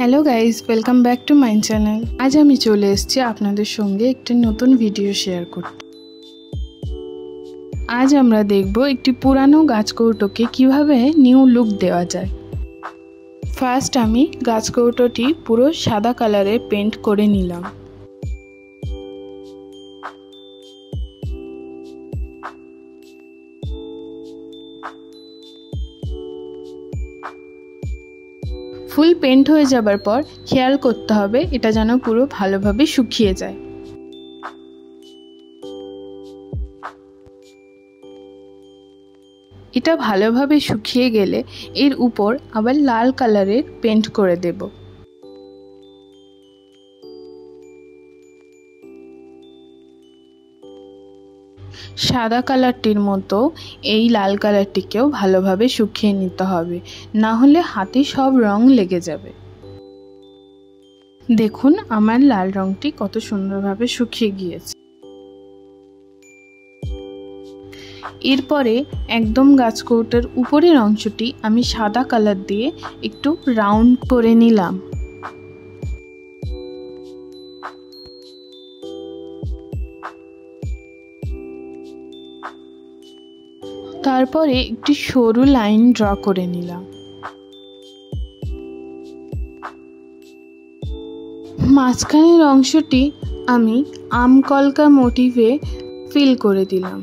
Hello guys, welcome back to my channel. আজ আমি চলে এসেছি আপনাদের সঙ্গে একটি নতুন ভিডিও শেয়ার করতে। আজ আমরা দেখব একটি পুরানো গাছকৌটোকে কিভাবে নিউ লুক দেওয়া যায়। ফার্স্ট আমি গাছকৌটোটি পুরো সাদা কালারে পেন্ট করে নিলাম। ফুল পেন্ট হয়ে যাবার পর খেয়াল করতে হবে এটা যেন পুরো ভালোভাবে শুকিয়ে যায়। এটা ভালোভাবে শুকিয়ে গেলে এর উপর আবার লাল কালারের পেন্ট করে দেব। সাদা কালারটির মতো এই লাল কালারটিকেও ভালোভাবে শুকিয়ে নিতে হবে, না হলে হাতে সব রং লেগে যাবে। দেখুন আমার লাল রংটি কত সুন্দরভাবে শুকিয়ে গিয়েছে। এরপরে একদম গাছকৌটোর উপরের অংশটি আমি সাদা কালার দিয়ে একটু রাউন্ড করে নিলাম। তারপরে একটি সরু লাইন ড্র করে নিলাম। মাঝখানের অংশটি আমি আম কলকা মোটিভে ফিল করে দিলাম।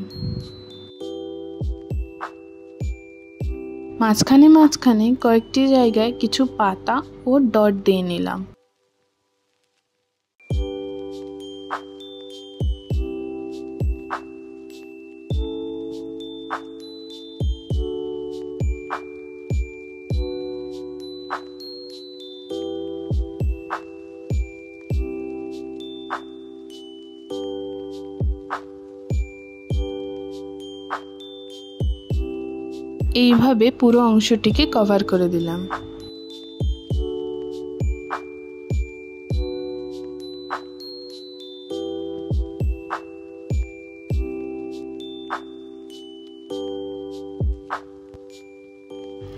মাঝখানে মাঝখানে কয়েকটি জায়গায় কিছু পাতা ও ডট দিয়ে নিলাম। এইভাবে পুরো অংশটিকে কভার করে দিলাম।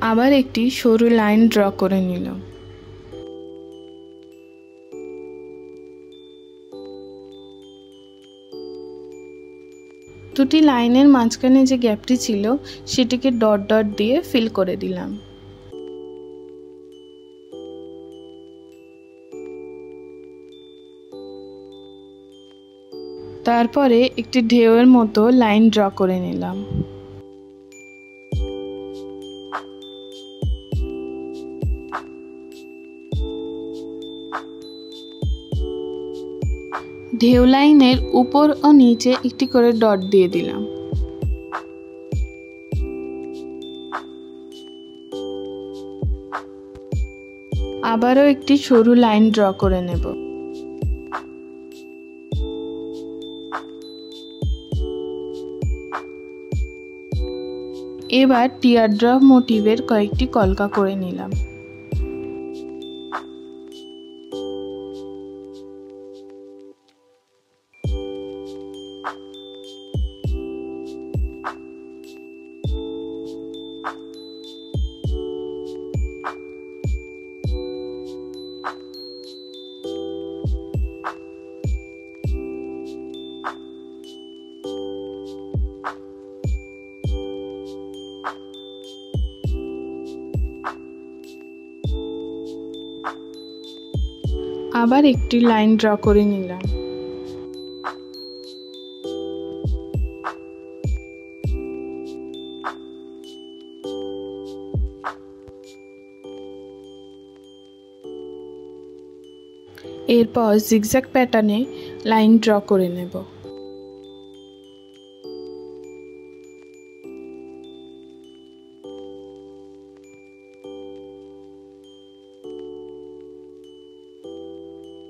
আবার একটি সরু লাইন ড্র করে নিলাম। দুটি লাইনের মাঝখানে যে গ্যাপটি ছিল সেটিকে ডট ডট দিয়ে ফিল করে দিলাম। তারপরে একটি ঢেউয়ের মতো লাইন ড্র করে নিলাম। ঢেউ লাইনের উপর ও নিচে একটি করে ডট দিয়ে দিলাম। আবারও একটি সরু লাইন ড্র করে নেব। এবার টিয়ার ড্রপ মোটিভের কয়েকটি কলকা করে নিলাম। আবার একটি লাইন ড্র করে নিলাম। এরপর জিগজ্যাগ প্যাটার্নে লাইন ড্র করে নেব।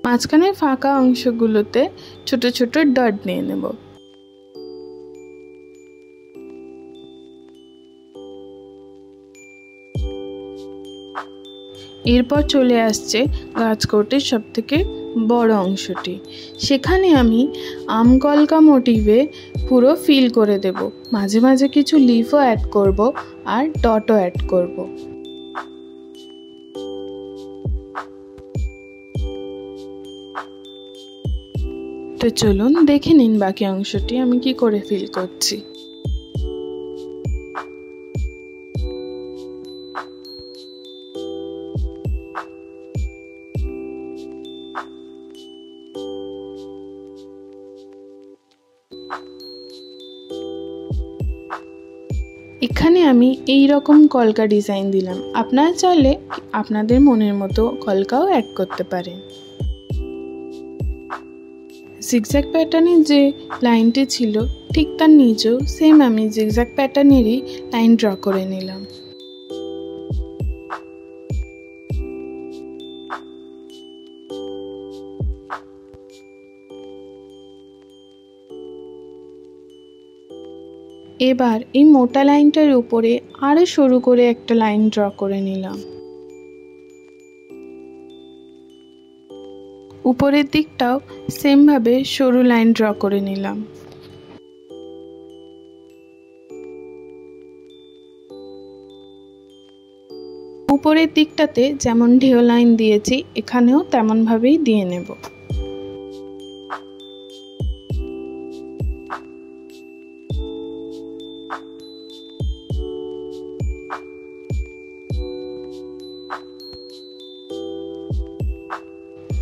মাঝখানে ফাঁকা অংশগুলোতে ছোট ছোট ডট নিয়ে নেব। এরপর চলে আসছে গাছকৌটোর সবথেকে বড় অংশটি। সেখানে আমি আম কলকা মোটিভে পুরো ফিল করে দেব। মাঝে মাঝে কিছু লিফও অ্যাড করব আর ডটও অ্যাড করব। তো চলুন দেখে নিন বাকি অংশটি আমি কি করে ফিল করছি। এখানে আমি এই রকম কলকা ডিজাইন দিলাম, আপনারা চাইলে আপনাদের মনের মতো কলকাও অ্যাড করতে পারেন। জিগজ্যাগ প্যাটার্নের যে লাইনটি ছিল ঠিক তার নিচেও সেম আমি জিগজ্যাগ প্যাটার্নেরই লাইন ড্র করে নিলাম। এবার এই মোটা লাইনটার উপরে আরো সরু করে একটা লাইন ড্র করে নিলাম। উপরের দিকটাও সেম ভাবে সরু লাইন ড্র করে নিলাম। উপরের দিকটাতে যেমন ঢেউ লাইন দিয়েছি এখানেও তেমন ভাবেই দিয়ে নেব।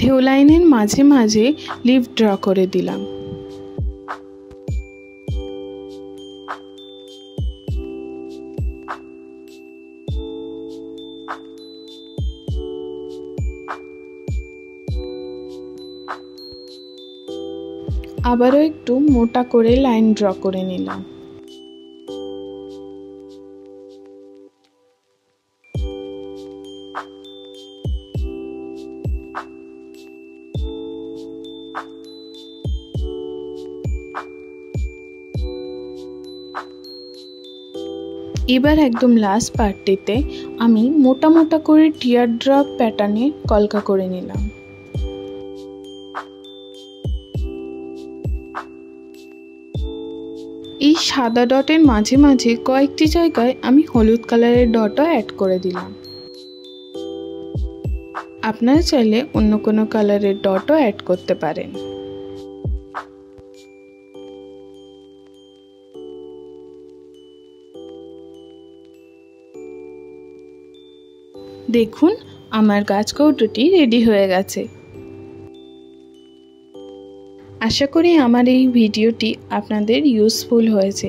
ঢেউ লাইনের মাঝে মাঝে লিফ ড্র করে দিলাম। আবারও একটু মোটা করে লাইন ড্র করে নিলাম। এবার একদম লাস্ট পার্টটিতে আমি মোটা মোটা করে টিয়ার ড্রপ প্যাটার্নে কলকা করে নিলাম। এই সাদা ডটের মাঝে মাঝে কয়েকটি জায়গায় আমি হলুদ কালারের ডটও অ্যাড করে দিলাম। আপনারা চাইলে অন্য কোনো কালারের ডটও অ্যাড করতে পারেন। দেখুন আমার গাছ কৌটোটি রেডি হয়ে গেছে। আশা করি আমার এই ভিডিওটি আপনাদের ইউজফুল হয়েছে।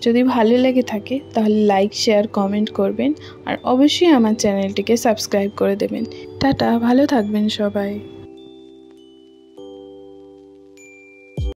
যদি ভালো লেগে থাকে তাহলে লাইক, শেয়ার, কমেন্ট করবেন আর অবশ্যই আমার চ্যানেলটিকে সাবস্ক্রাইব করে দেবেন। টাটা, ভালো থাকবেন সবাই।